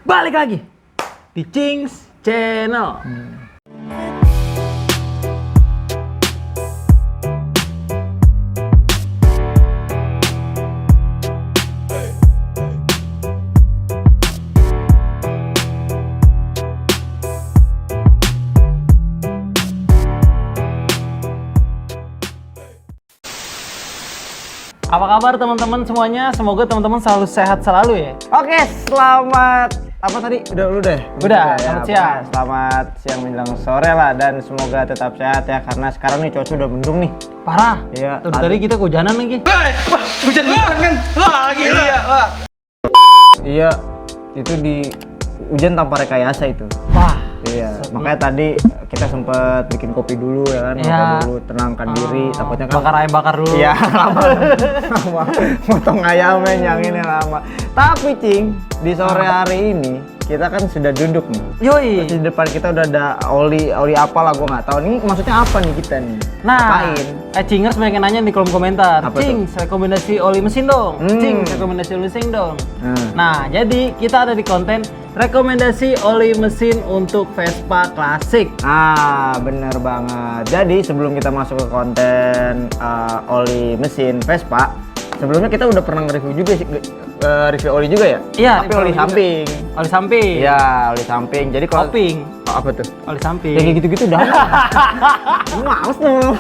balik lagi di Cings Channel. Apa kabar teman-teman semuanya? Semoga teman-teman selalu sehat selalu ya. Oke, selamat apa tadi? Udah. Udah, selamat siang. Selamat siang menjelang sore lah, dan semoga tetap sehat ya, karena sekarang nih cuaca udah mendung nih. Parah. Iya. Tadi kita kehujanan lagi. Wah, hujan banget. Wah, gila. Wah. Iya, itu di hujan tanpa rekayasa itu. Wah. Iya, makanya tadi kita sempet bikin kopi dulu ya kan, Iya. ngopi dulu, tenangkan diri, takutnya kan Bakar ayam bakar dulu. Iya, lama. Motong ayamnya yang ini lama. Tapi Cing, di sore hari ini kita kan sudah duduk nih. Yoi. Terus di depan kita udah ada oli apalah, gua nggak tahu nih maksudnya apa nih kita nih. Nah, Apain? Cingers banyak yang nanya di kolom komentar. Apa Cing, rekomendasi oli mesin dong. Cing, rekomendasi oli mesin dong. Nah, jadi kita ada di konten rekomendasi oli mesin untuk Vespa klasik. Ah, bener banget. Jadi sebelum kita masuk ke konten oli mesin Vespa, sebelumnya kita udah pernah nge-review juga sih, review oli juga ya? Iya, tapi oli samping. Oli samping. Iya, oli samping. Jadi kalau Koping. Oh, apa tuh? Oli samping. Ya kayak gitu-gitu dah. Males dong.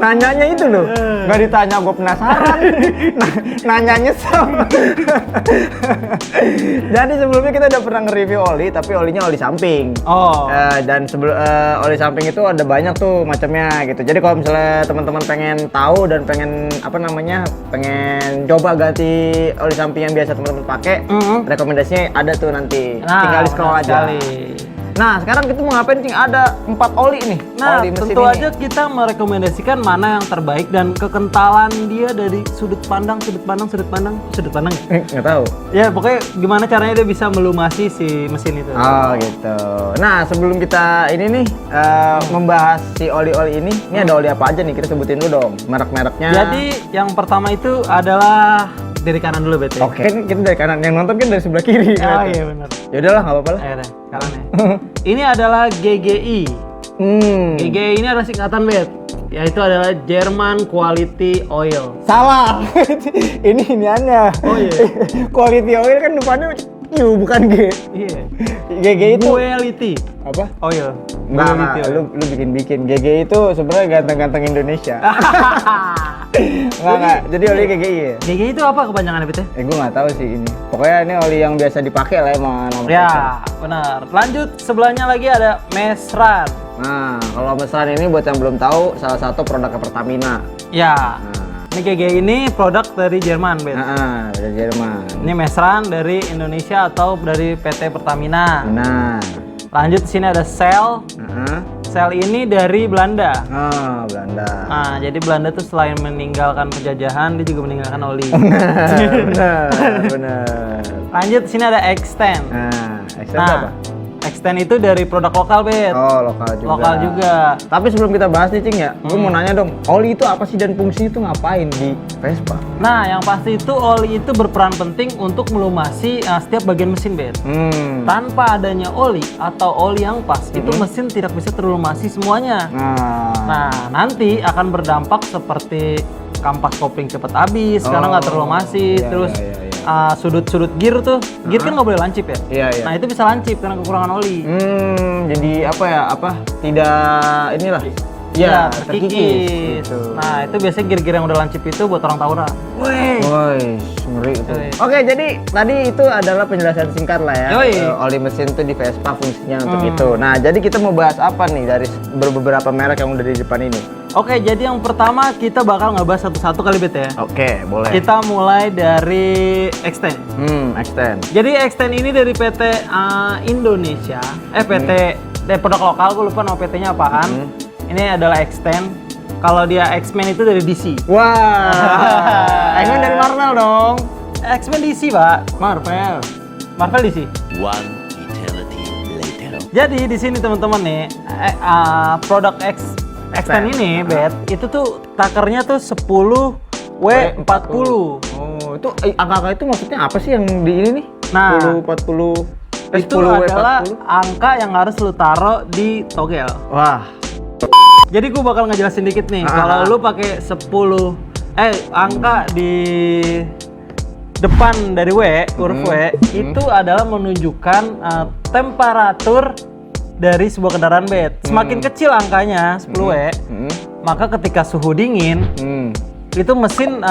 Nanyanya itu loh, nggak ditanya, gue penasaran. Nanyanya sama. Jadi sebelumnya kita udah pernah nge-review oli, tapi olinya oli samping. Oh. Dan sebelum oli samping itu ada banyak tuh macamnya gitu. Jadi kalau misalnya teman-teman pengen tahu dan pengen pengen coba ganti oli samping yang biasa teman-teman pakai, rekomendasinya ada tuh nanti. Tinggal di scroll aja. Nah, sekarang kita mau ngapain, Cing? Ada 4 oli nih. Nah, oli mesin tentu ini. aja kita merekomendasikan mana yang terbaik dan kekentalan dia dari sudut pandang. Nggak tahu. Ya, pokoknya gimana caranya dia bisa melumasi si mesin itu. Oh gitu. Nah, sebelum kita ini nih membahas si oli-oli ini ada oli apa aja nih? Kita sebutin dulu dong merek-mereknya. Jadi, yang pertama itu adalah dari kanan dulu, BT. Oke, kan kita dari kanan, yang nonton kan dari sebelah kiri. Oh iya benar. Ya udahlah, nggak apa-apa lah. Ayo deh, kanan ya. Ini adalah GGI. GGI ini adalah singkatan, Bet. Yaitu adalah German Quality Oil. Salah. Iniannya. Oh iya. Quality oil kan depannya Q bukan G. Iya. GG itu Quality apa? Oil. Enggak, Quality oil. lu bikin. GG itu sebenarnya ganteng-ganteng Indonesia. Enggak. Jadi oli GGI ya? GGI itu apa kepanjangannya, Bet? Gue nggak tahu sih ini. Pokoknya ini oli yang biasa dipakai lah emang nama Ya, benar. Lanjut, sebelahnya lagi ada Mesran. Nah, kalau Mesran ini buat yang belum tahu, salah satu produk Pertamina. Ya. Ini GGI ini produk dari Jerman, Bet. Dari Jerman. Ini Mesran dari Indonesia atau dari PT Pertamina. Nah. Lanjut, di sini ada Shell. Shell ini dari Belanda. Belanda. Nah, jadi Belanda tuh selain meninggalkan penjajahan, dia juga meninggalkan oli. Benar. Lanjut, di sini ada Extend. Extend apa? Extend itu dari produk lokal, Bet. Oh, lokal juga. Lokal juga. Tapi sebelum kita bahas nih, Cing ya, gue mau nanya dong, oli itu apa sih dan fungsinya itu ngapain di Vespa? Nah, yang pasti itu oli itu berperan penting untuk melumasi setiap bagian mesin, Bet. Tanpa adanya oli atau oli yang pas, itu mesin tidak bisa terlumasi semuanya. Nah, nanti akan berdampak seperti kampas kopling cepat habis karena nggak terlumasi. Terus sudut-sudut gear tuh, gear kan nggak boleh lancip ya? Iya. Nah, itu bisa lancip karena kekurangan oli. Jadi tidak inilah. Iya, terkikis. terkikis. Nah, itu biasanya gear-gear yang udah lancip itu buat orang tawuran. Woi, ngeri itu. Yoi. Oke, jadi tadi itu adalah penjelasan singkat lah ya. Yoi. Oli mesin tuh di Vespa fungsinya untuk itu. Nah, jadi kita mau bahas apa nih dari beberapa merek yang udah di depan ini? Oke, jadi yang pertama kita bakal ngebahas satu-satu kali, Bet ya. Oke, boleh. Kita mulai dari Extend. Extend. Jadi Extend ini dari PT Indonesia. Dari produk lokal, gue lupa nama PT-nya apaan. Ini adalah Extend. Kalau dia X-Men itu dari DC. Wah, X-Men dari Marvel dong. X-Men DC, Pak. Marvel DC. One eternity later. Jadi di sini teman-teman nih, produk Extend ini, Bet, itu tuh takernya tuh 10W40. Oh, itu angka-angka itu maksudnya apa sih yang di ini nih? Nah, 10, 40, itu 10W, adalah 40. angka yang harus lu taruh di togel. Wah. Jadi gue bakal ngejelasin dikit nih. Kalau lu pakai 10 angka di depan dari W, huruf W, itu adalah menunjukkan temperatur dari sebuah kendaraan Bet. Semakin kecil angkanya 10W, maka ketika suhu dingin, itu mesin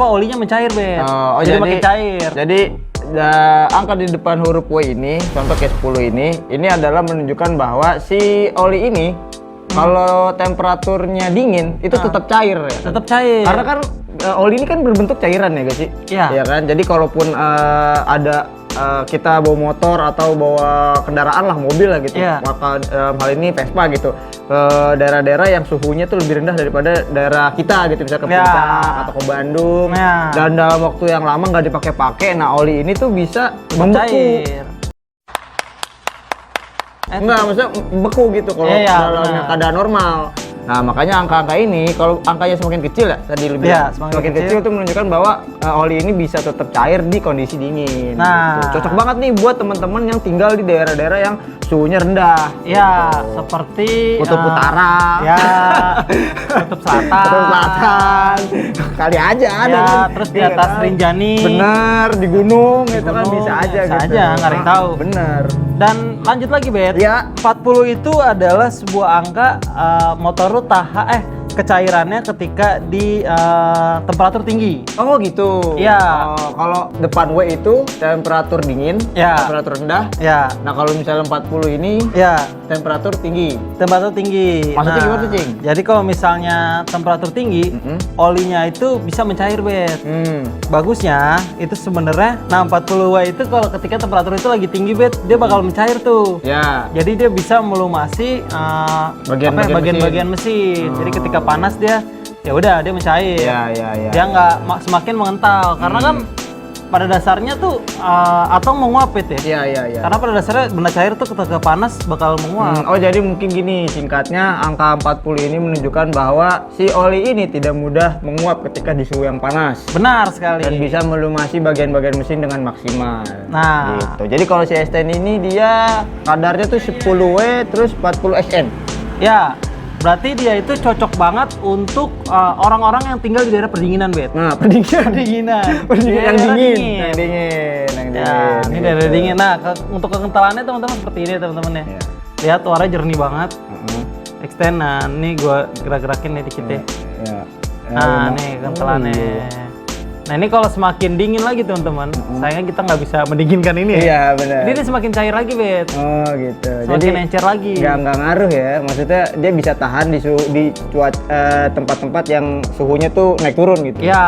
olinya mencair Bet. Jadi makin cair. Jadi angka di depan huruf W ini, contoh kayak 10 ini adalah menunjukkan bahwa si oli ini kalau temperaturnya dingin itu tetap cair ya. Tetap cair. Karena kan oli ini kan berbentuk cairan ya guys sih. Iya. Ya kan. Jadi kalaupun ada kita bawa motor atau bawa kendaraan lah, mobil lah gitu. Iya. Maka dalam hal ini Vespa gitu. Ke daerah-daerah yang suhunya tuh lebih rendah daripada daerah kita gitu, misalnya ke Puncak atau ke Bandung. Dan dalam waktu yang lama nggak dipakai-pakai, nah oli ini tuh bisa membeku. Cair. Enggak, maksudnya beku gitu kalau dalam keadaan normal. Nah, makanya angka-angka ini, kalau angkanya semakin kecil ya, tadi lebih semakin kecil itu menunjukkan bahwa oli ini bisa tetap cair di kondisi dingin. Nah, gitu. Cocok banget nih buat teman-teman yang tinggal di daerah-daerah yang suhunya rendah. Ya, gitu. seperti Kutub Utara. Ya, Kutub Selatan. Kutub Selatan. Kali aja ada. Ya, kan. terus di atas Rinjani. Bener, di gunung gitu kan bisa aja bisa gitu. aja, nggak ada yang tahu. Bener. Dan lanjut lagi, Bet. Ya. 40 itu adalah sebuah angka motor lu kecairannya ketika di temperatur tinggi. Oh gitu. Iya. Kalau depan W itu temperatur dingin, temperatur rendah. Ya. Nah kalau misalnya 40 ini, temperatur tinggi. Temperatur tinggi. Maksudnya gimana tuh, Cing? Jadi kalau misalnya temperatur tinggi, olinya itu bisa mencair, Bet. Bagusnya itu sebenarnya, 40 W itu kalau ketika temperatur itu lagi tinggi, Bet, dia bakal mencair tuh. Ya. Jadi dia bisa melumasi bagian-bagian mesin. Jadi ketika panas dia ya udah dia mencair. Ya. Dia nggak semakin mengental karena kan pada dasarnya tuh atau menguap ya. Iya. Karena pada dasarnya benda cair tuh ketika panas bakal menguap. Oh jadi mungkin gini singkatnya, angka 40 ini menunjukkan bahwa si oli ini tidak mudah menguap ketika di suhu yang panas. Benar sekali. Dan bisa melumasi bagian-bagian mesin dengan maksimal. Nah, gitu. Jadi kalau si S10 ini dia kadarnya tuh 10W terus 40 SN. Ya. Berarti dia itu cocok banget untuk orang-orang yang tinggal di daerah pendinginan, Bet. Nah, pendinginan yang dingin. Ya, ini daerah dingin. Nah, untuk kekentalannya teman-teman seperti ini teman-teman ya. Lihat warnanya jernih banget. Extend, nah ini gua gerak-gerakin nih dikit ya. Nah, nih kekentalannya. Nah ini kalau semakin dingin lagi teman-teman, sayangnya kita nggak bisa mendinginkan ini ya. Iya benar. Ini semakin cair lagi, Bet. Oh gitu. Semakin encer lagi. Nggak ngaruh ya, maksudnya dia bisa tahan di tempat-tempat yang suhunya tuh naik turun gitu. Iya.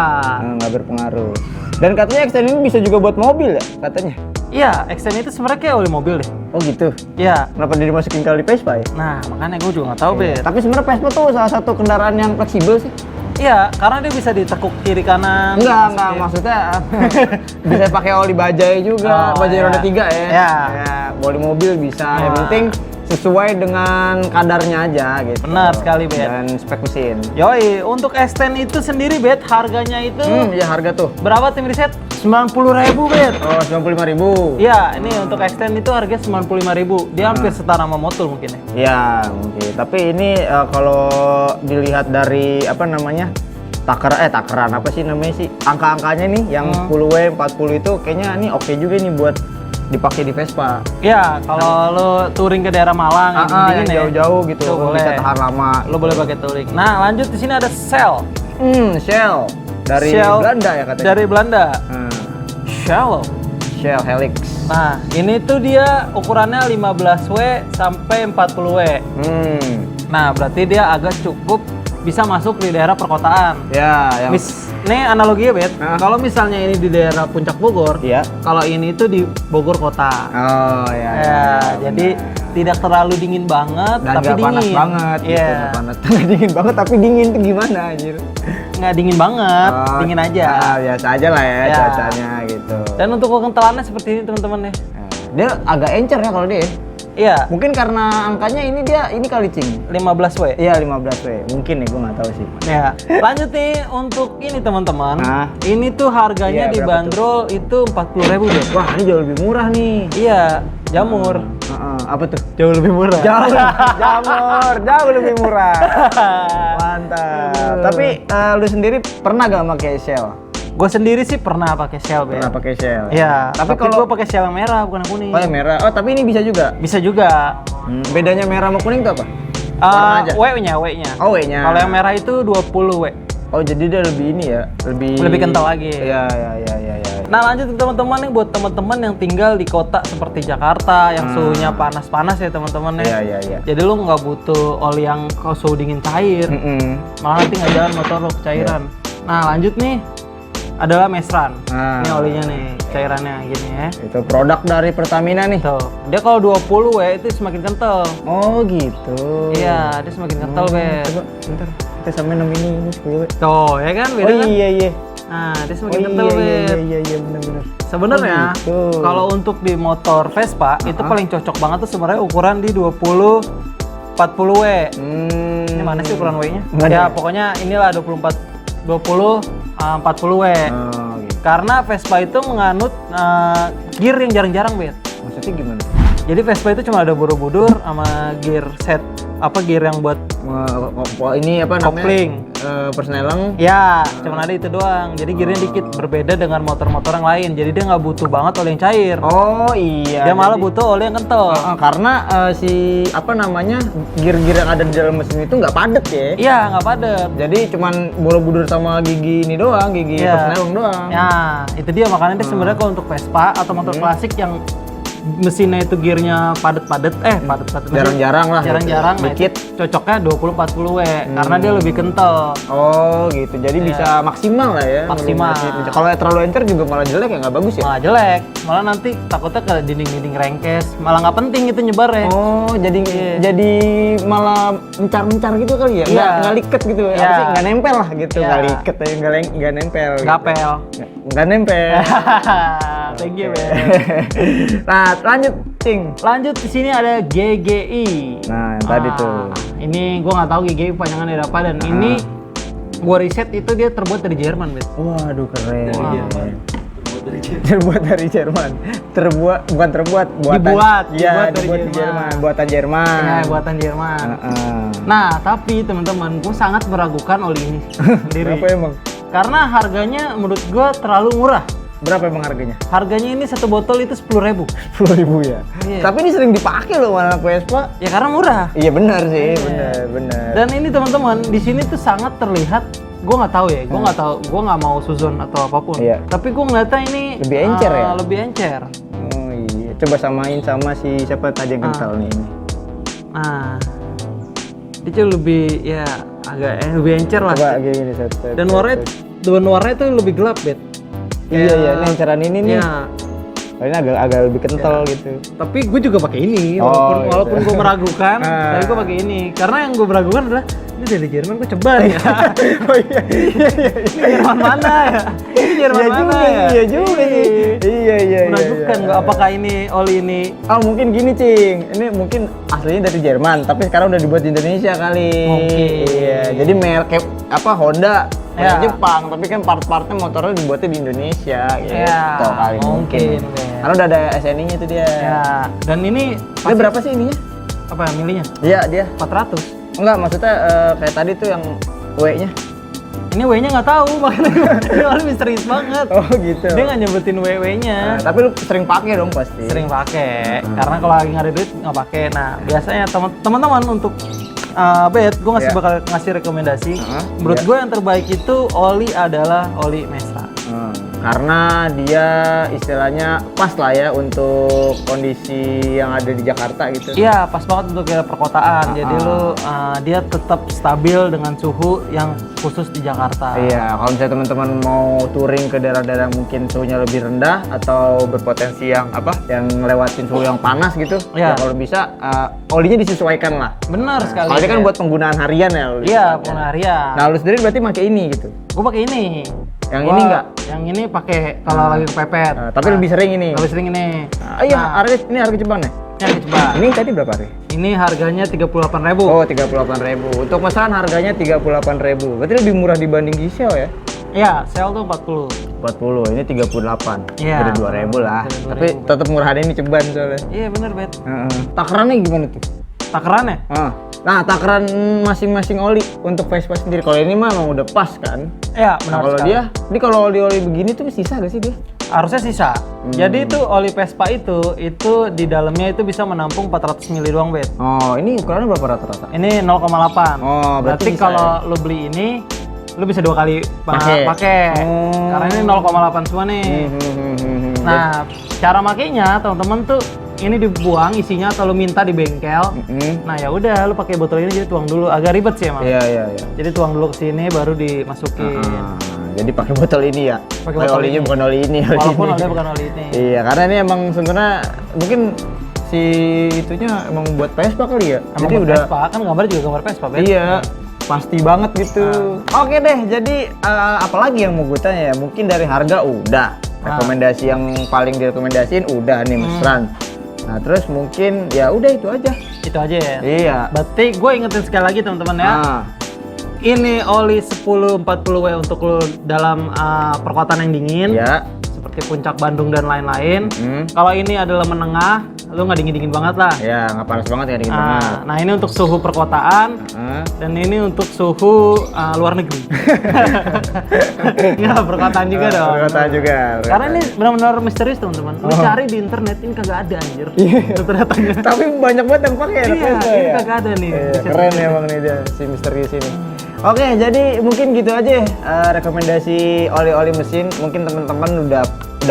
Nggak berpengaruh. Dan katanya extend ini bisa juga buat mobil ya katanya. Iya, extend itu sebenarnya kayak oli mobil deh. Oh gitu. Iya. Kenapa dia dimasukin kali Vespa ya? Nah makanya gue juga nggak tahu, Bet. Tapi sebenarnya Vespa tuh salah satu kendaraan yang fleksibel sih. Iya, karena dia bisa ditekuk kiri kanan. Enggak, maksudnya bisa pakai oli bajai juga, bajai roda 3 ya. Ya, oli mobil bisa. Yang penting sesuai dengan kadarnya aja gitu. Benar sekali, Bet. Dan spek mesin. Yoi, untuk S10 itu sendiri, Bet, harganya itu Ya harga tuh. berapa tim riset? 90.000, Bet. Oh, 95.000. Iya, ini untuk S10 itu harganya 95.000. Dia hampir setara sama motor mungkin ya. Iya, mungkin. Tapi ini kalau dilihat dari apa namanya? Takaran apa sih namanya sih? Angka-angkanya nih yang 10W, 40 itu kayaknya ini oke juga nih buat dipakai di Vespa. Iya, kalau lo touring ke daerah Malang yang jauh-jauh gitu, bisa tahan lama. Lo boleh pakai touring. Nah, lanjut di sini ada Shell. Shell dari Belanda ya katanya. Dari Belanda. Shell Helix. Nah, ini tuh dia ukurannya 15W sampai 40W. Nah, berarti dia agak cukup bisa masuk di daerah perkotaan. Ya, yang ini analoginya, Bet. Kalau misalnya ini di daerah Puncak Bogor, kalau ini itu di Bogor kota. Oh, ya. Jadi tidak terlalu dingin banget, dan tapi dingin. Panas banget. Iya. Gitu, panas. Dingin banget tapi dingin tuh gimana anjir? Nggak dingin banget, dingin aja. Biasa aja lah ya cuacanya gitu. Dan untuk kekentalannya seperti ini teman-teman ya. Dia agak encer ya kalau dia. Iya. Mungkin karena angkanya ini kali Cing. 15W. Iya 15W. Mungkin ya, gue nggak tahu sih. Ya, lanjut nih untuk ini teman-teman. Nah. Ini tuh harganya Iya, berapa dibanderol itu 40.000 deh. Wah, ini jauh lebih murah nih. Iya, jamur. Apa tuh? Jauh lebih murah. Jauh lebih murah. Mantap. Tapi lu sendiri pernah gak pakai shell? Gue sendiri sih pernah pakai shell, Ben. Pernah pakai shell. Iya, tapi kalau gue pakai shell yang merah bukan yang kuning. Oh, yang merah. Oh, tapi ini bisa juga. Bisa juga. Bedanya merah sama kuning tuh apa? Warna aja. W-nya. Oh, W-nya. Kalau yang merah itu 20W. Oh, jadi dia lebih ini ya, lebih kental lagi. Iya. Nah, lanjut teman-teman nih buat teman-teman yang tinggal di kota seperti Jakarta yang suhunya panas-panas ya teman-teman ya. Iya. Jadi lu nggak butuh oli yang suhu dingin cair. Malah nanti nggak jalan motor lo kecairan. Nah, lanjut nih adalah Mesran. Ini olinya nih, cairannya gini ya. Itu produk dari Pertamina nih. Tuh, dia kalau 20W itu semakin kental. Oh, gitu. Iya, dia semakin kental, Ben. Coba, bentar. Kita samain sama ini 10W. Tuh, ya kan beda kan? Iya. Nah, dia semakin kental, Ben. Iya, benar. Sebenarnya gitu. kalau untuk di motor Vespa itu paling cocok banget tuh sebenarnya ukuran di 20 40W. Ini mana sih ukuran W-nya? Nggak Ya, ada. pokoknya inilah 20 40W. Oh, gitu. Karena Vespa itu menganut gear yang jarang-jarang, Bet. Maksudnya gimana? Jadi Vespa itu cuma ada Borobudur sama gear set gear yang buat Ini apa namanya? kopling. Persneleng. Ya, cuma ada itu doang. Jadi gearnya dikit berbeda dengan motor-motor yang lain. Jadi dia nggak butuh banget oli yang cair. Oh iya. Dia malah butuh oli yang kental. Karena si apa namanya gear-gear yang ada di dalam mesin itu nggak padet ya. Iya, nggak padat. Jadi cuman Borobudur sama gigi ini doang, gigi Iya. persneleng doang. Ya, itu dia makanya dia sebenarnya kalau untuk Vespa atau motor klasik yang mesinnya itu gearnya padat-padat, padat-padat. Jarang-jarang lah. Jarang-jarang, nah, Dikit. itu cocoknya 20-40W karena dia lebih kental. Oh gitu. Jadi bisa maksimal lah ya. Maksimal. melumasi. Kalau terlalu encer juga malah jelek ya, nggak bagus ya. Malah jelek, malah nanti takutnya ke dinding-dinding rengkes, malah nggak penting itu nyebarnya. Oh, jadi malah mencar-mencar gitu kali ya? Iya. Nggak liket gitu, Iya. apa sih? Nggak nempel lah gitu, Iya. nggak liket, nggak nempel. Gapel. Nggak nempel. Thank you, Ben. Nah, lanjut, Cing. Lanjut di sini ada GGI. Nah, yang tadi tuh. Ini gua nggak tahu GGI panjangannya dari apa dan ini gua riset itu dia terbuat dari Jerman, Bet. Waduh, keren. Wah. Terbuat dari Jerman. Bukan terbuat, buatan. Dibuat Iya, dari dibuat di Jerman. Jerman. Buatan Jerman. Ya, buatan Jerman. Heeh. Nah, tapi teman-teman, gue sangat meragukan oli ini sendiri. Berapa emang? Karena harganya menurut gue terlalu murah. Berapa emang harganya? Harganya ini satu botol itu 10.000. 10.000 ya. Iya. Tapi ini sering dipakai loh anak Vespa. Ya karena murah. Iya benar sih, benar. Dan ini teman-teman, di sini tuh sangat terlihat. Gue nggak tahu ya, gue nggak tahu, gue nggak mau suzon atau apapun. Iya. Tapi gue ngeliatnya ini Lebih encer ya? Lebih encer. Oh iya, coba samain sama si siapa tadi yang kental nih ini. Nah, itu lebih ya agak lebih encer lah. Coba gini set. Dan warnanya tuh lebih gelap, Bet. Iya, ini enceran ini nih. Iya. Oh, ini agak lebih kental gitu. Tapi gue juga pakai ini, Oh, walaupun gitu. gue meragukan, Ah. tapi gue pakai ini. Karena yang gue meragukan adalah ini dari Jerman, gue coba ya. Oh iya. Ini Jerman mana ya? Ini Jerman Iya mana juga, ya? iya juga sih. Iya. Meragukan nggak apakah ini oli ini? Oh mungkin gini Cing, ini mungkin aslinya dari Jerman, tapi sekarang udah dibuat di Indonesia kali. Mungkin. Iya, jadi merek kayak apa Honda Ya. dari Jepang, tapi kan part-partnya motornya dibuatnya di Indonesia. Gitu Ya, kali mungkin, Ben. Karena udah ada SNI-nya tuh dia. Ya, dan ini Ini berapa sih ininya? apa ya milinya? Iya dia. 400. Enggak, maksudnya kayak tadi tuh yang W-nya. Ini W-nya nggak tahu, makanya ini orang misterius banget. Oh gitu. Dia nggak nyebutin W-nya. Nah, tapi lu sering pakai dong pasti. Sering pakai, karena kalau lagi nggak ada duit nggak pakai. Nah, biasanya teman-teman untuk Bet, gue Iya. bakal ngasih rekomendasi. Menurut Iya. gue yang terbaik itu oli adalah oli Mesra. Karena dia istilahnya pas lah ya untuk kondisi yang ada di Jakarta gitu. Iya, pas banget untuk daerah perkotaan. Jadi dia tetap stabil dengan suhu yang khusus di Jakarta. Iya, kalau misalnya teman-teman mau touring ke daerah-daerah yang mungkin suhunya lebih rendah atau berpotensi yang ngelewatin suhu yang panas gitu, Iya. ya kalau bisa olinya disesuaikan lah. Benar sekali. Soalnya kan Bet. buat penggunaan harian ya. oli. Iya, penarian. Nah, lu sendiri berarti pakai ini gitu. Gue pakai ini. Yang Gua- ini nggak? Yang ini pakai kalau lagi kepepet. Tapi lebih sering ini. Lebih sering ini. Iya, harga Jepang ya? Ya, coba. Ini tadi berapa hari? Ini harganya 38.000. Oh, 38.000. Untuk mesan harganya 38.000. Berarti lebih murah dibanding Gisel ya? Iya, sale tuh 40. 40, ini 38. Iya. Beda 2.000 lah. Beda 2.000. Tapi tetap murahan ini ceban soalnya. Iya bener, Bet. Takarannya gimana tuh? Takarannya? Nah, takaran masing-masing oli untuk Vespa sendiri. Kalau ini mah emang udah pas kan? Iya, Nah, benar kalau sekali. dia, ini kalau oli-oli begini tuh sisa gak sih dia? Harusnya sisa. Jadi itu oli Vespa itu di dalamnya itu bisa menampung 400 ml doang, Bet. Oh, ini ukurannya berapa rata-rata? Ini 0,8. Oh, berarti bisa kalau lu beli ini lu bisa 2 kali pakai. Karena ini 0,8 semua nih. Nah, cara makainya teman-teman tuh ini dibuang isinya atau lu minta di bengkel. Nah, ya udah lu pakai botol ini jadi tuang dulu. Agak ribet sih emang. Iya. Jadi tuang dulu ke sini baru dimasukin. Jadi pakai botol ini ya. Pakai botol olinya ini. bukan oli ini. Walaupun ini. ada bukan oli ini. Iya, karena ini emang sebenarnya mungkin si itunya emang buat Vespa kali ya. Emang jadi buat udah Vespa, kan gambarnya juga gambar Vespa, Bet. iya, pasti banget gitu. Oke deh, jadi apalagi yang mau gue tanya ya? Mungkin dari harga udah. Rekomendasi yang paling direkomendasiin udah nih Mesran. Nah, terus mungkin ya udah itu aja. Itu aja ya. Iya. Berarti gue ingetin sekali lagi teman-teman ya. Ini oli 1040W untuk lo dalam perkuatan yang dingin. Ya. Seperti puncak Bandung dan lain-lain. Kalau ini adalah menengah, lu nggak dingin-dingin banget lah. Ya, nggak panas banget ya dingin banget. Nah, ini untuk suhu perkotaan dan ini untuk suhu luar negeri. Nggak, perkotaan juga dong. Perkotaan juga. Karena ini benar-benar misterius teman-teman. Lu cari di internet ini kagak ada anjir. Ternyata. Tapi banyak banget yang pakai anak Iya, Vespa ini ya. kagak ada nih. Iya, keren emang nih dia si misterius ini. Oke, jadi mungkin gitu aja rekomendasi oli-oli mesin. Mungkin teman-teman udah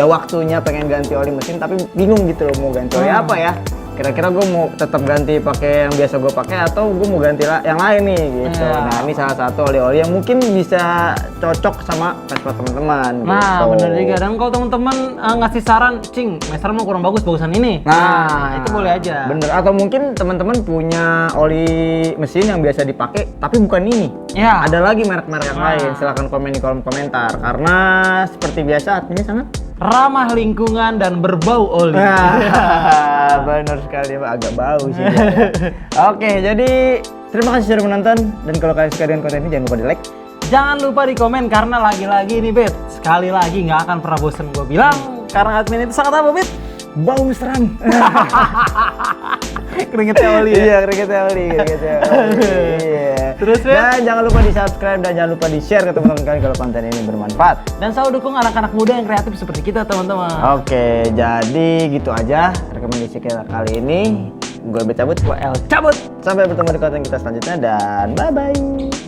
waktunya pengen ganti oli mesin tapi bingung gitu loh mau ganti oli apa ya. Kira-kira gue mau tetap ganti pakai yang biasa gue pakai atau gue mau ganti yang lain nih gitu. Nah, ini salah satu oli-oli yang mungkin bisa cocok sama Vespa teman-teman. Nah, gitu. bener juga. Dan kalau teman-teman ngasih saran, Cing, Mesran mau kurang bagusan ini. Nah, itu boleh aja. Bener, atau mungkin teman-teman punya oli mesin yang biasa dipakai tapi bukan ini. Ya. Ada lagi merek-merek yang lain. Silahkan komen di kolom komentar. Karena seperti biasa adminnya sangat ramah lingkungan dan berbau oli. bener sekali, Pak. Agak bau sih. Oke, jadi terima kasih sudah menonton. Dan kalau kalian suka dengan konten ini jangan lupa di like. Jangan lupa di komen karena lagi-lagi nih, Bet. Sekali lagi nggak akan pernah bosen gue bilang. Karena admin itu sangat apa, Bet? Bau mesran. Keringetnya oli ya? Iya, keringetnya oli. Iya. Terus, Bet? Dan jangan lupa di subscribe dan jangan lupa di share ke teman-teman kalian kalau konten ini bermanfaat. Dan selalu dukung anak-anak muda yang kreatif seperti kita, teman-teman. Oke, jadi gitu aja rekomendasi kita kali ini. Gue cabut. Gue El cabut. Sampai bertemu di konten kita selanjutnya dan bye-bye.